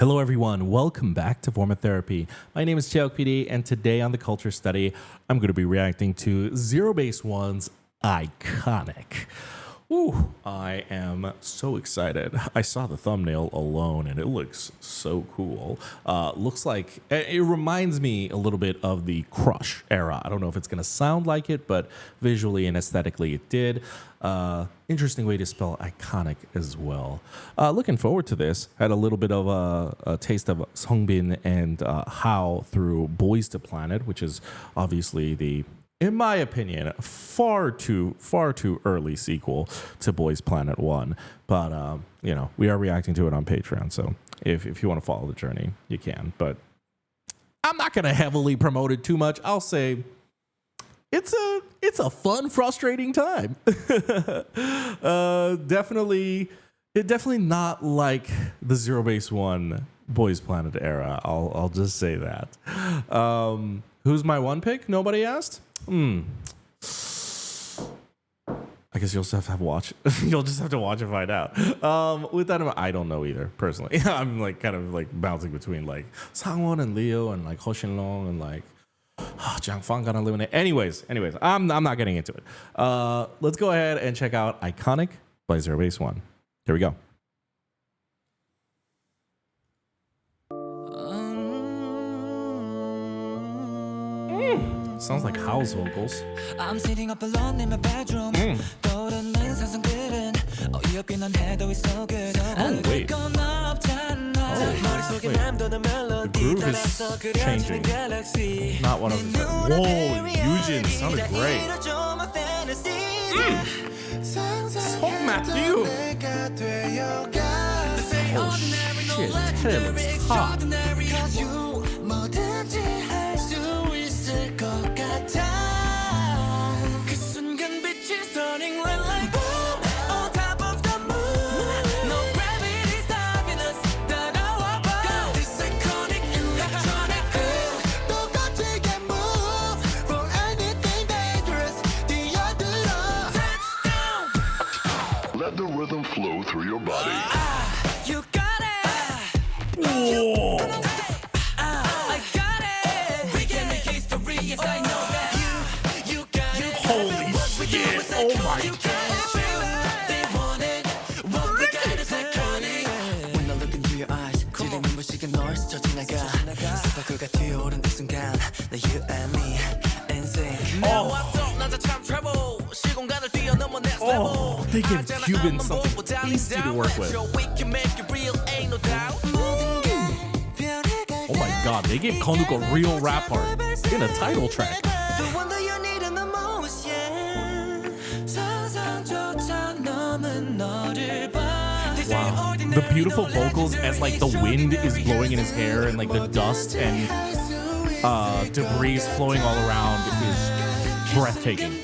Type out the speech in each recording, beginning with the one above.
Hello everyone, welcome back to Forma Therapy. My name is Cheok PD, and today on the Culture Study, I'm going to be reacting to Zero Base One's Iconic. Ooh, I am so excited. I saw the thumbnail alone and it looks so cool. Looks like, it reminds me a little bit of the Crush era. I don't know if it's going to sound like it, but visually and aesthetically it did. Interesting way to spell iconic as well. Looking forward to this. Had a little bit of a taste of Songbin and How through Boys to Planet, which is obviously the, in my opinion, far too early sequel to Boys Planet 1. But, you know, we are reacting to it on Patreon. So if you want to follow the journey, you can. But I'm not going to heavily promote it too much. I'll say it's a fun, frustrating time. Definitely not like the Zero Base 1 Boys Planet era. I'll just say that. Who's my one pick? Nobody asked? I guess you'll just have to watch. You'll just have to watch and find out. With that, I don't know either personally. I'm like kind of like bouncing between like Sangwon and Leo and like Ho Shin-long and like Jiang Fang gonna eliminate. Anyways, I'm not getting into it. Let's go ahead and check out Iconic by Zero Base One. Here we go. Sounds like house vocals. I'm sitting up alone in my bedroom. Oh, wait. The groove is changing. Not one of them. Whoa, Yujin sounded great. Song Matthew. Oh shit, Ted looks hot. Let the rhythm flow through your body. You got it. Whoa. I got it. We can make history, yes I know that. You got it. Holy shit! Oh my god! They want it. What we got is iconic. When I look into your eyes, 지금 눈부시게 널 스쳐 지나가. 스파크가 튀어오른 이 순간, 나 you and me in sync. Oh, they give Cubans something tasty to work with. Oh my god, they gave Konuk a real rap part in a title track. Wow, the beautiful vocals as like the wind is blowing in his hair and like the dust and debris flowing all around is breathtaking.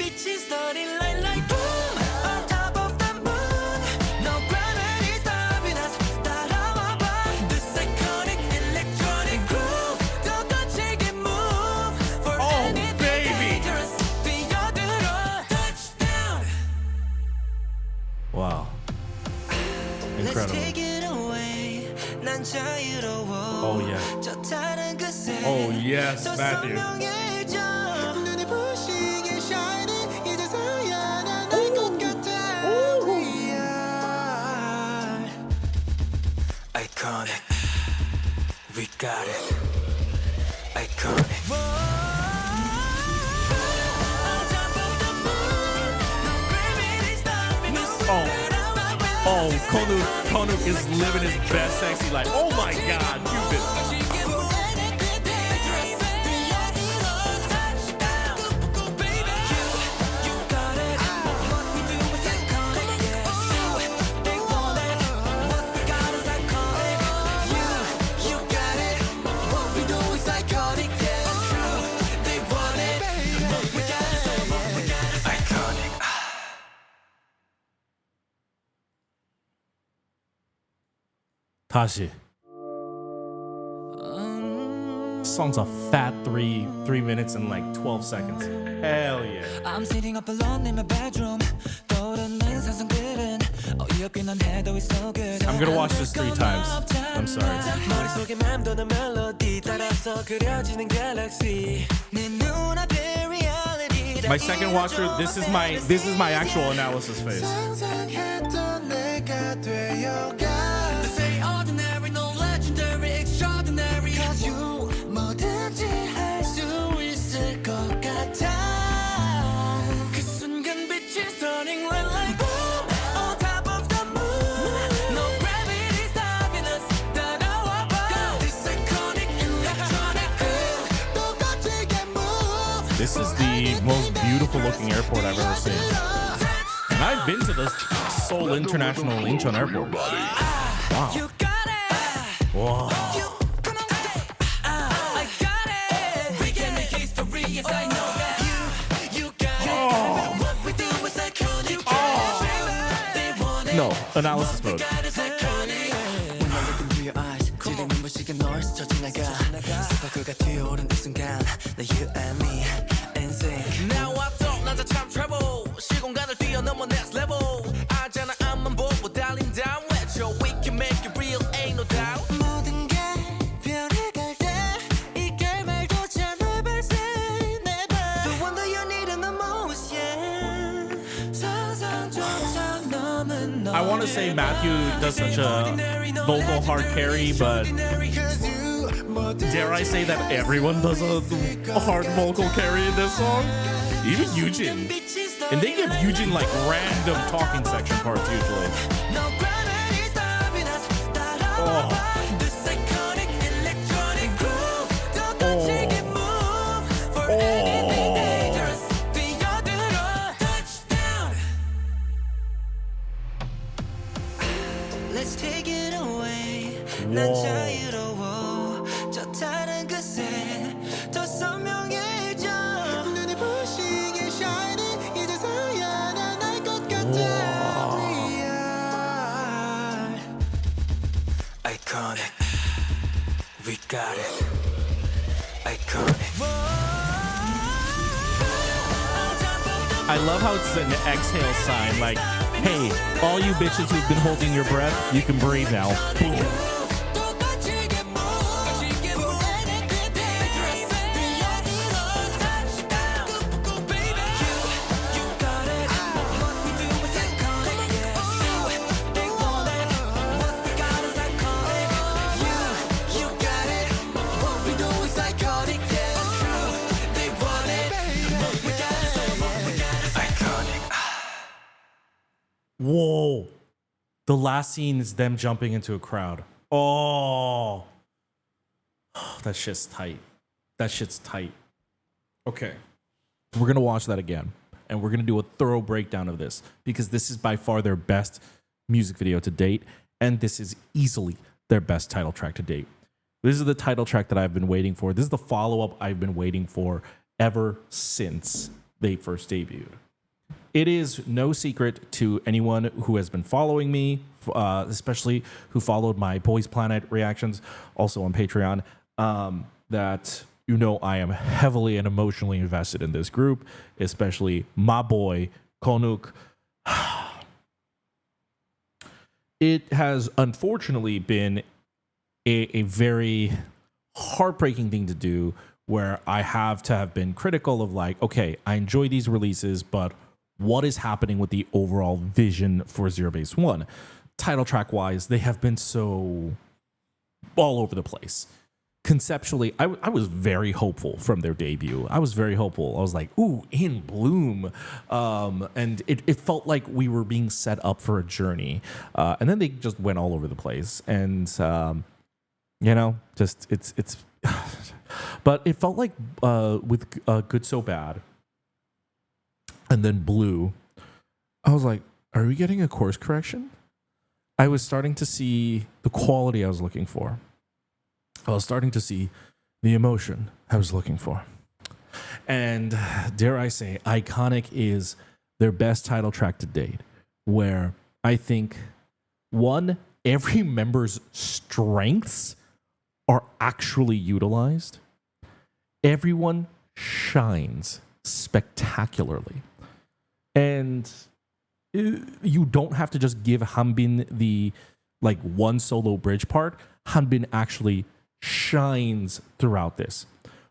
Wow. Incredible. Oh yeah. Oh yes, Matthew. Iconic. We got it. Iconic. Oh, Konuk is living his best sexy life. Oh my god, Cupid. 다시. Song's a fat 3 minutes and like 12 seconds. Hell yeah. I'm sitting up alone in my bedroom. 떠오르는 상상들은 I'm gonna watch this 3 times. I'm sorry. 머릿속에 맴도는 멜로디 따라서 그려지는 갤럭시 내 눈앞에 reality My second watcher, this is my actual analysis phase. 상상했던 내가 되어가 They say ordinary, no legendary, extraordinary Cause you 뭐든지 할 수 있을 것 같아 그 순간 빛이 turning red like boom On top of the moon No gravity stopping us 따라와 봐 This iconic electronic groove 똑같이게 move This is the most beautiful looking airport I've ever seen. And I've been to the Seoul International Incheon Airport. Wow. You got it Wow. Come on, I got it. We can make history, yes I know that. You got it. What we do is iconic. They want it. No, analysis mode. Got is iconic. When I look into your eyes, 지금 눈부시게 널 스쳐 지나가. 스파크가 튀어오른 이 순간, 나 you and me in sync. Now I thought 나도 참 trouble. 시공간을 뛰어넘어 next level. 알잖아 앞만 보고 달린 down 외쳐. We can make it real, ain't no doubt. 모든 게 변해갈 때 이 결말조차 널 발생 never. The one that you need in the most, yeah. 상상조차 넘은 I want to say Matthew does such a vocal hard carry, but dare I say that everyone does a hard vocal carry in this song? Even Eugene. And they give Eugene like random talking section parts usually. Let's take it away. 난 자유로워. 저 다른 것에 더 선명해져. 눈에 부시게 shining. 이제서야 난 알 것 같아. Real. Iconic. We got it. Iconic. I love how it's an exhale sign, like, hey, all you bitches who've been holding your breath, you can breathe now. Boom. Whoa. The last scene is them jumping into a crowd. Oh. That shit's tight. That shit's tight. Okay. We're going to watch that again. And we're going to do a thorough breakdown of this because this is by far their best music video to date. And this is easily their best title track to date. This is the title track that I've been waiting for. This is the follow-up I've been waiting for ever since they first debuted. It is no secret to anyone who has been following me, especially who followed my Boys Planet reactions, also on Patreon, that you know I am heavily and emotionally invested in this group, especially my boy, Konuk. It has unfortunately been a very heartbreaking thing to do where I have to have been critical of like, okay, I enjoy these releases, but what is happening with the overall vision for Zero Base One? Title track wise, they have been so all over the place. Conceptually, I was very hopeful from their debut. I was very hopeful. I was like, ooh, In Bloom. And it felt like we were being set up for a journey. And then they just went all over the place. And, you know, just it's but it felt like with Good So Bad, and then Blue, I was like, are we getting a course correction? I was starting to see the quality I was looking for. I was starting to see the emotion I was looking for. And dare I say, Iconic is their best title track to date, where I think, one, every member's strengths are actually utilized. Everyone shines spectacularly. And you don't have to just give Hanbin the like one solo bridge part. Hanbin actually shines throughout this.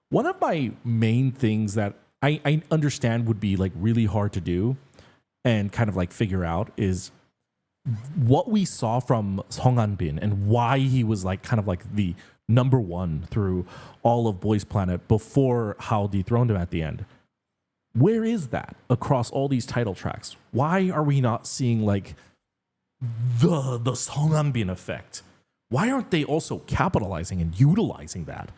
One of my main things that I understand would be like really hard to do and kind of like figure out is what we saw from Song Hanbin and why he was like kind of like the number one through all of Boys Planet before Hao dethroned him at the end. Where is that across all these title tracks? Why are we not seeing like the Song Hanbin effect? Why aren't they also capitalizing and utilizing that?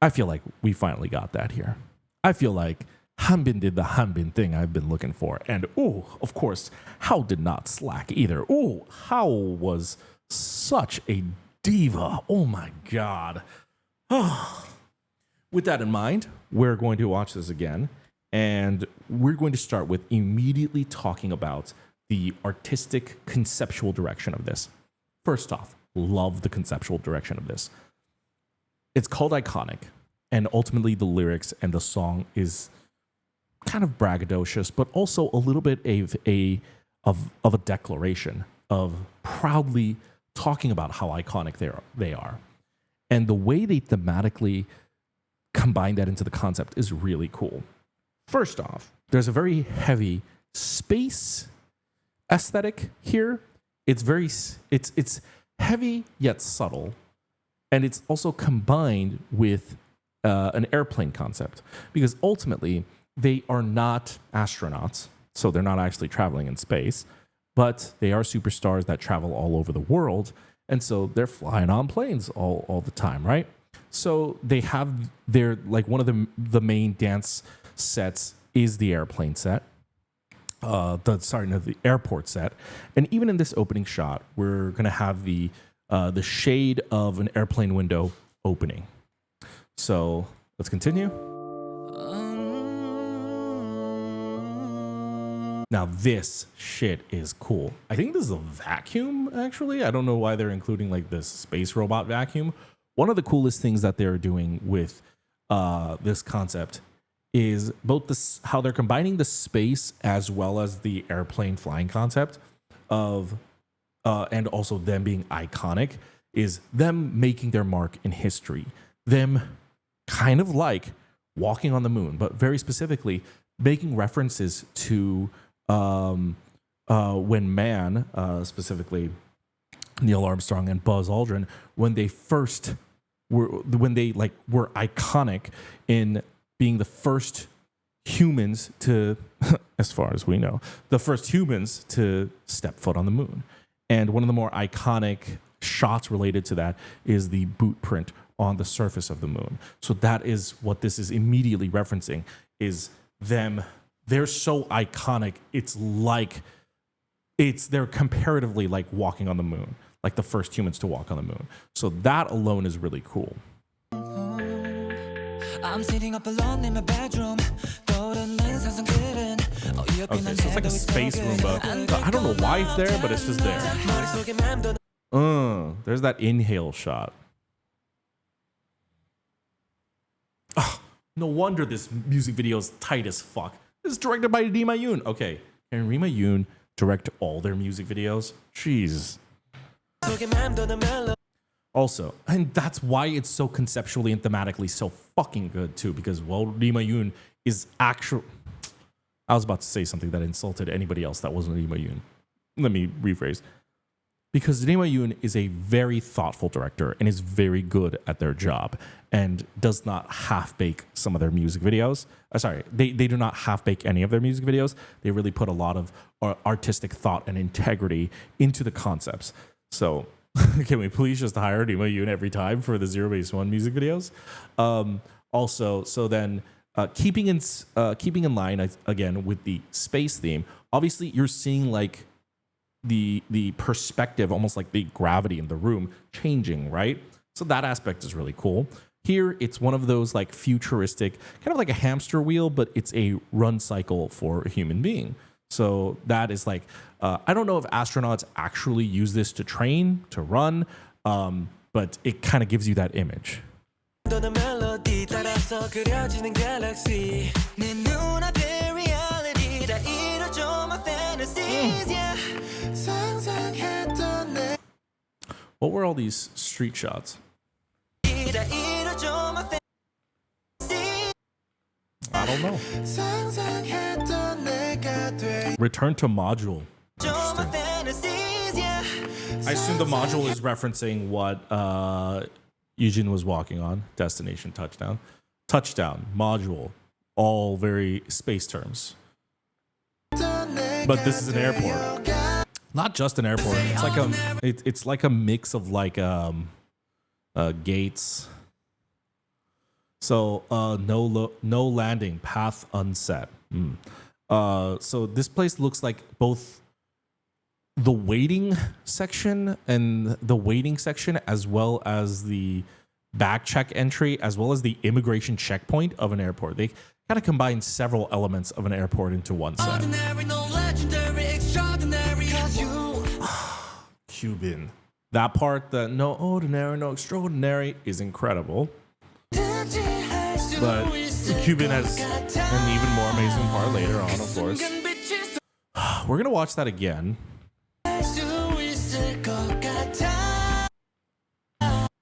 I feel like we finally got that here. I feel like Hanbin did the Hanbin thing I've been looking for. And of course, Hao did not slack either. Hao was such a diva. Oh my God. With that in mind, we're going to watch this again. And we're going to start with immediately talking about the artistic conceptual direction of this. First off, love the conceptual direction of this. It's called Iconic, and ultimately the lyrics and the song is kind of braggadocious, but also a little bit of a declaration of proudly talking about how iconic they are. And the way they thematically combine that into the concept is really cool. First off, there's a very heavy space aesthetic here. It's heavy yet subtle, and it's also combined with an airplane concept, because ultimately they are not astronauts, so they're not actually traveling in space, but they are superstars that travel all over the world, and so they're flying on planes all the time, right? So they have their, like, one of the main dance sets is the airplane set. The airport set. And even in this opening shot, we're gonna have the shade of an airplane window opening. So let's continue. Now this shit is cool. I think this is a vacuum, actually. I don't know why they're including like this space robot vacuum. One of the coolest things that they're doing with this concept is both how they're combining the space as well as the airplane flying concept of, and also them being iconic, is them making their mark in history. Them kind of like walking on the moon, but very specifically making references to when man, specifically Neil Armstrong and Buzz Aldrin, when they were iconic in being the first humans to, as far as we know, the first humans to step foot on the moon. And one of the more iconic shots related to that is the boot print on the surface of the moon. So that is what this is immediately referencing, is them. They're so iconic. They're comparatively like walking on the moon, like the first humans to walk on the moon. So that alone is really cool. I'm sitting up alone in my bedroom. Okay, so it's like a space Roomba. I don't know why it's there, but it's just there. There's that inhale shot. Oh, no wonder this music video is tight as fuck. This is directed by Rima Yoon. Okay, can Rima Yoon direct all their music videos? Jeez. Also, and that's why it's so conceptually and thematically so fucking good too, because, well, Rima Yoon is actual. I was about to say something that insulted anybody else that wasn't Rima Yoon. Let me rephrase. Because Rima Yoon is a very thoughtful director and is very good at their job and does not half-bake some of their music videos. They do not half-bake any of their music videos. They really put a lot of artistic thought and integrity into the concepts. So can we please just hire Rima Yoon every time for the Zero Base One music videos? Also, so then keeping in line again with the space theme, obviously you're seeing like the perspective, almost like the gravity in the room changing, right? So that aspect is really cool. Here, it's one of those like futuristic, kind of like a hamster wheel, but it's a run cycle for a human being. So that is like, I don't know if astronauts actually use this to train, to run, but it kind of gives you that image. What were all these street shots? I don't know. Return to module. I assume the module is referencing what Eugene was walking on. Destination touchdown. Touchdown, module. All very space terms. But this is an airport. Not just an airport. It's like a mix of like gates. So no landing, path unset. So this place looks like both the waiting section as well as the back check entry, as well as the immigration checkpoint of an airport. They kind of combine several elements of an airport into one set. Cuban. That part, the no ordinary, no extraordinary, is incredible. But Cuban has an even more amazing part later on, of course. We're going to watch that again.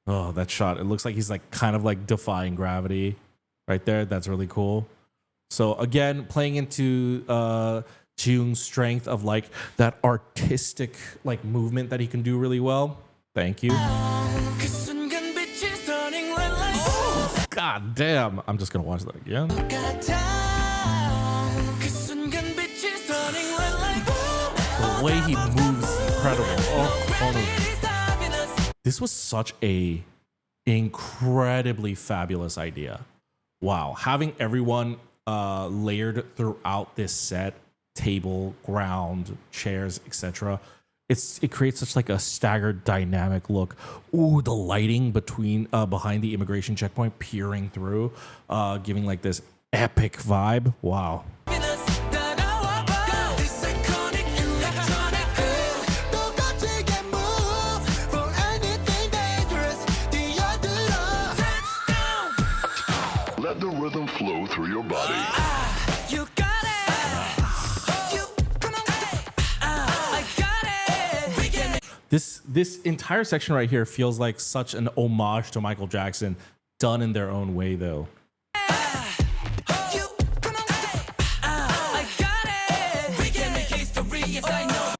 Oh, that shot. It looks like he's like kind of like defying gravity right there. That's really cool. So again, playing into Jiung's strength of like that artistic like movement that he can do really well. Thank you. God damn. I'm just going to watch that again. The way he moves, incredible. Oh, this was such a incredibly fabulous idea. Wow. Having everyone layered throughout this set, table, ground, chairs, etc. It creates such like a staggered dynamic look. Ooh, the lighting behind the immigration checkpoint peering through, giving like this epic vibe. Wow. Let the rhythm flow through your body. This entire section right here feels like such an homage to Michael Jackson, done in their own way though.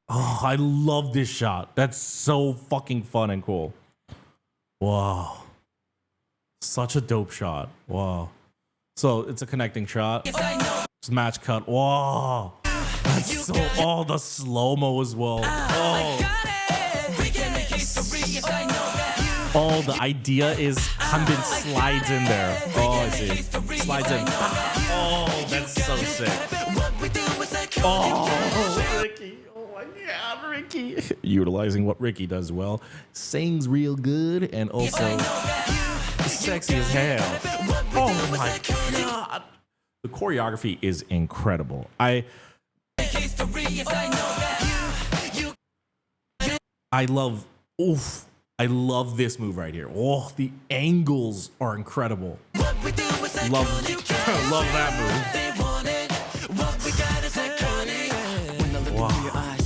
Oh, I love this shot. That's so fucking fun and cool. Wow. Such a dope shot. Wow. So it's a connecting shot. It's match cut. Wow. That's so, oh, the slow-mo as well. Oh, the idea is Hanbin slides in there. Oh, I see. Slides in. Oh, that's so sick. Oh, Ricky. Oh my God, Ricky. Utilizing what Ricky does well. Sings real good and also sexy as hell. Oh my God. The choreography is incredible. I love this move right here. Oh, the angles are incredible. Love that move. Wow.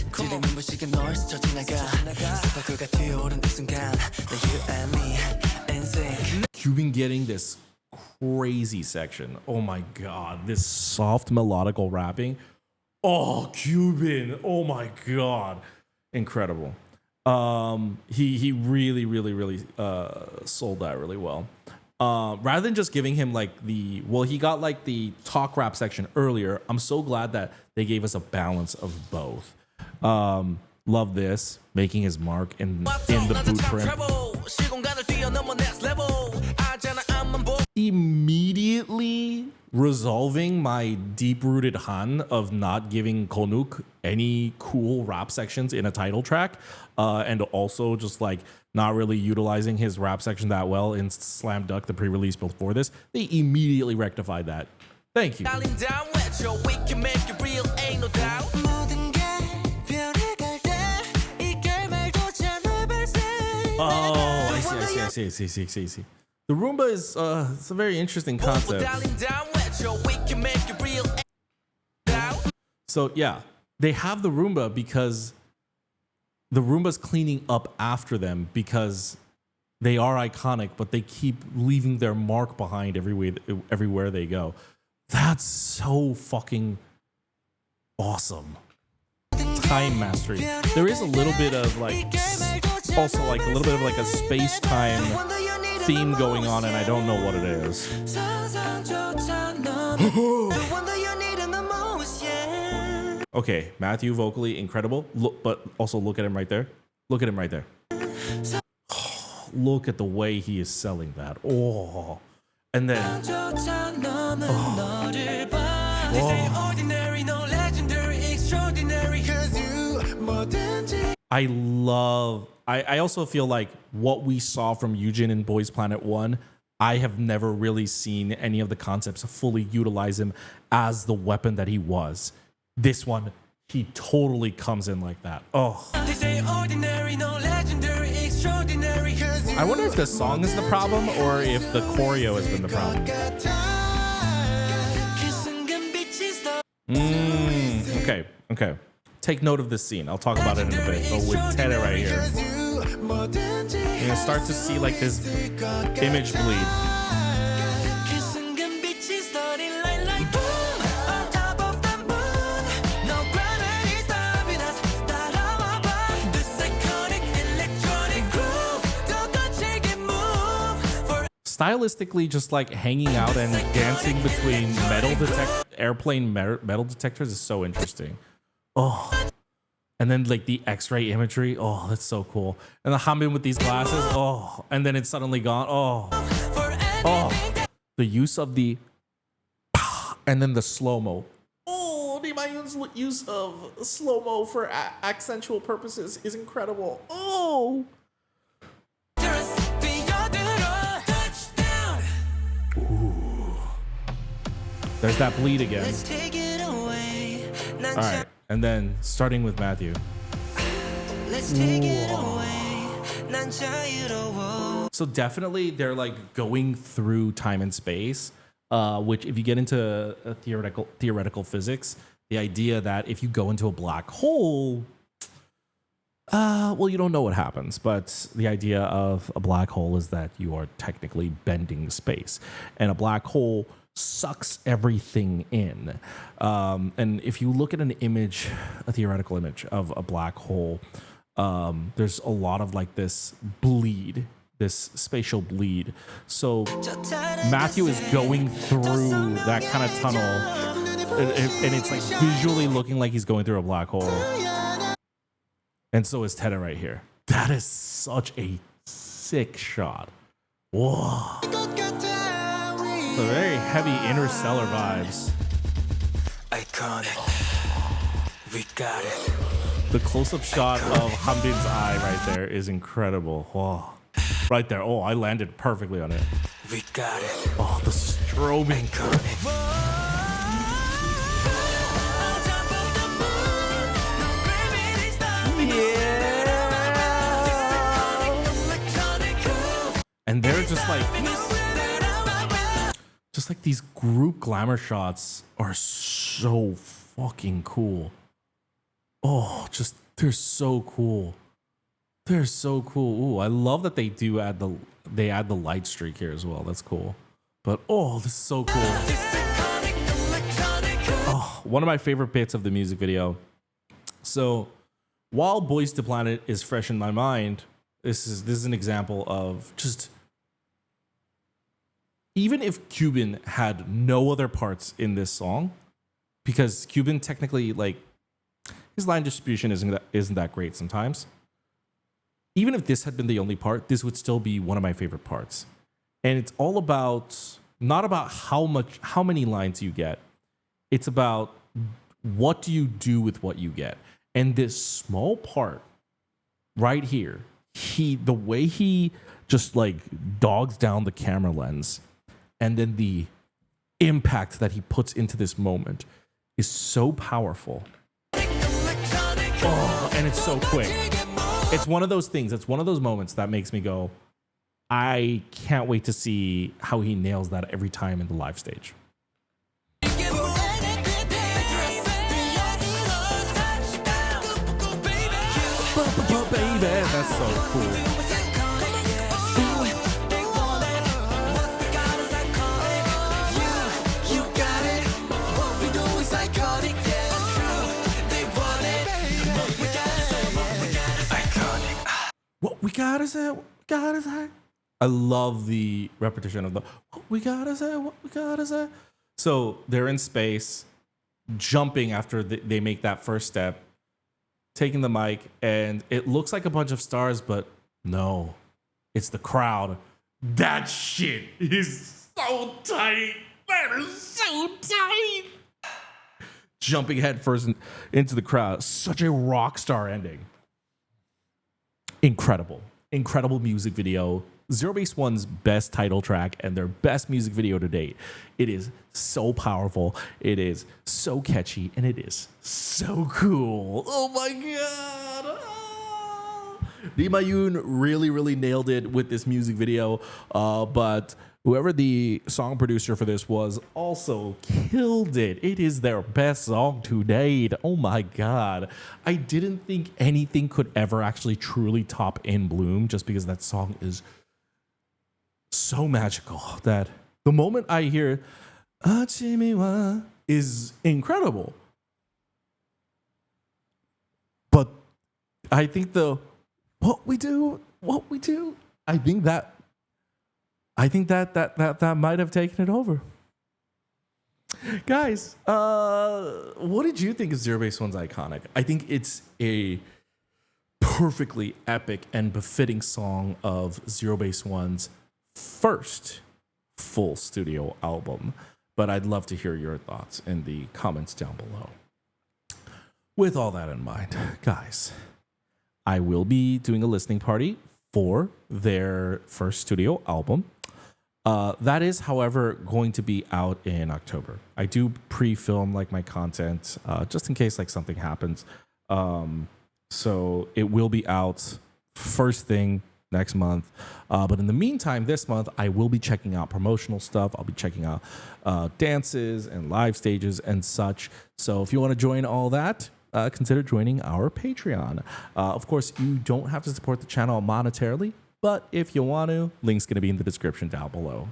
Cuban getting this crazy section. Oh my God, this soft melodical rapping. Oh, Cuban. Oh my God. Incredible. He really sold that really well. Rather than just giving him like he got like the talk rap section earlier. I'm so glad that they gave us a balance of both. Love this, making his mark in the boot print. Immediately resolving my deep-rooted Han of not giving Konuk any cool rap sections in a title track, and also just like not really utilizing his rap section that well in Slam Dunk, the pre-release before this. They immediately rectified that. Thank you. Oh, I see. The Roomba is it's a very interesting concept. So yeah, they have the Roomba because the Roomba's cleaning up after them because they are iconic, but they keep leaving their mark behind everywhere they go. That's so fucking awesome. Time mastery. There is a little bit of like, also like a little bit of like a space-time theme going on, and I don't know what it is. Okay, Matthew vocally incredible. Look, but also look at him right there. Look at him right there. Look at the way he is selling that. Oh, and then. I also feel like what we saw from Eugen in Boys Planet 1, I have never really seen any of the concepts fully utilize him as the weapon that he was. This one, he totally comes in like that. Oh. I wonder if the song is the problem or if the choreo has been the problem. Okay. Take note of this scene. I'll talk about it in a bit. But with Tere right here, you're gonna start to see like this image bleed. Stylistically, just like hanging out and dancing between airplane metal detectors is so interesting. Oh, and then like the X-ray imagery. Oh, that's so cool. And the Hanbin with these glasses. Oh, and then it's suddenly gone. Oh, the use of the and then the slow-mo. Oh, the Mayun's use of slow-mo for accentual purposes is incredible. Oh. There's that bleed again. All right, and then starting with Matthew. So definitely they're like going through time and space, which if you get into theoretical physics, the idea that if you go into a black hole, well, you don't know what happens, but the idea of a black hole is that you are technically bending space, and a black hole sucks everything in. And if you look at an image, a theoretical image of a black hole, there's a lot of like this bleed, this spatial bleed. So Matthew is going through that kind of tunnel, and it's like visually looking like he's going through a black hole. And so is Tere right here. That is such a sick shot. Whoa. The very heavy Interstellar vibes. Iconic. We got it. The close-up shot of Hanbin's eye right there is incredible. Whoa. Right there. Oh, I landed perfectly on it. We got it. Oh, the strobing. And they're just like these group glamour shots are so fucking cool. Oh, they're so cool. They're so cool. Ooh, I love that they add the light streak here as well. That's cool. But oh, this is so cool. Oh, one of my favorite bits of the music video. So while Boys to Planet is fresh in my mind, this is an example of just, even if Cuban had no other parts in this song, because Cuban technically, like, his line distribution isn't that great sometimes. Even if this had been the only part, this would still be one of my favorite parts. And it's all about, not about how many lines you get. It's about what do you do with what you get. And this small part right here, the way he just like dogs down the camera lens, and then the impact that he puts into this moment is so powerful. Oh, and it's so quick. It's one of those things. It's one of those moments that makes me go, I can't wait to see how he nails that every time in the live stage. so cool. What we gotta say, what we gotta say. I love the repetition of the what we gotta say, what we gotta say. So they're in space, jumping after they make that first step, taking the mic, and it looks like a bunch of stars, but no, it's the crowd. That shit is so tight. That is so tight. Jumping headfirst into the crowd. Such a rock star ending. Incredible music video. Zero Base One's best title track and their best music video to date. It is so powerful. It is so catchy, and it is so cool. Oh my god! Lee Ma-yoon really nailed it with this music video. But whoever the song producer for this was also killed it. It is their best song to date. Oh my god. I didn't think anything could ever actually truly top In Bloom, just because that song is so magical that the moment I hear Achimiwa is incredible. But I think what we do, I think that might have taken it over. Guys, what did you think of Zero Base One's Iconic? I think it's a perfectly epic and befitting song of Zero Base One's first full studio album. But I'd love to hear your thoughts in the comments down below. With all that in mind, guys, I will be doing a listening party for their first studio album. That is, however, going to be out in October. I do pre-film like my content just in case like something happens. So it will be out first thing next month. But in the meantime, this month, I will be checking out promotional stuff. I'll be checking out dances and live stages and such. So if you want to join all that, consider joining our Patreon. Of course, you don't have to support the channel monetarily, but if you want to, link's going to be in the description down below.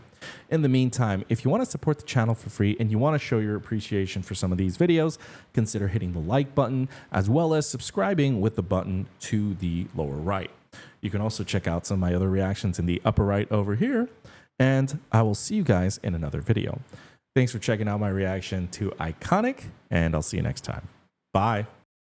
In the meantime, if you want to support the channel for free and you want to show your appreciation for some of these videos, consider hitting the like button as well as subscribing with the button to the lower right. You can also check out some of my other reactions in the upper right over here, and I will see you guys in another video. Thanks for checking out my reaction to Iconic, and I'll see you next time. Bye.